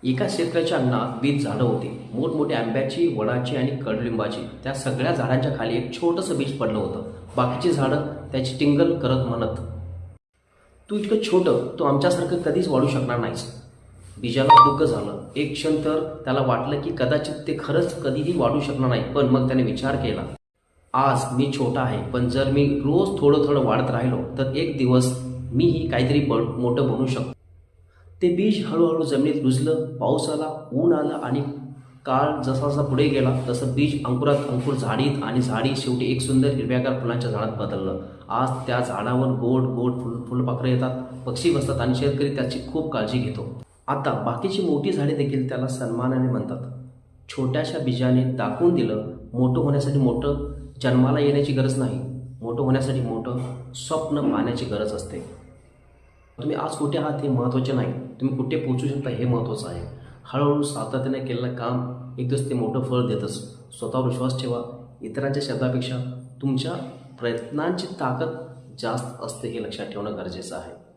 एका शेतकऱ्याच्या अंगणात 20 झाडं होती. मोठमोठी आंब्याची, वडाची आणि कडुलिंबाची. त्या सगळ्या झाडांच्या खाली एक छोटंसं बीज पडलं होतं. बाकीची झाडं त्याची टिंगल करत म्हणत, "तू इतकं छोटं, तू आमच्यासारखं कधीच वाढू शकणार नाहीस." बीजाला दुःख झालं. एक क्षण तर त्याला वाटलं की कदाचित ते खरंच कधीही वाढू शकणार नाही. पण मग त्याने विचार केला, आज मी छोटा आहे, पण जर मी रोज थोडं थोडं वाढत राहिलो तर एक दिवस मीही काहीतरी मोठं बनू शकतो. ते बीज हळूहळू जमिनीत रुजलं. पाऊस आला, ऊन आलं आणि काळ जसा जसा पुढे गेला तसं बीज अंकुरात अंकुर झाडीत आणि झाडी शेवटी एक सुंदर हिरव्यागार फुलांच्या झाडात बदललं. आज त्या झाडावर गोड गोड फुलपाखरं येतात, पक्षी बसतात आणि शेतकरी त्याची खूप काळजी घेतो. आता बाकीची मोठी झाडे देखील त्याला सन्मानाने म्हणतात. छोट्याशा बीजाने दाखवून दिलं, मोठं होण्यासाठी मोठं जन्माला येण्याची गरज नाही, मोठं होण्यासाठी मोठं स्वप्न पाहण्याची गरज असते. तुम्ही आज कुठे आहात हे महत्त्वाचे नाही, तुम्ही कुठे पोहोचू शकता हे महत्त्वाचं आहे. हळूहळू सातत्याने केलेलं काम एक दिवस ते मोठं फळ देतच. स्वतःवर विश्वास ठेवा. इतरांच्या शब्दापेक्षा तुमच्या प्रयत्नांची ताकद जास्त असते हे लक्षात ठेवणं गरजेचं आहे.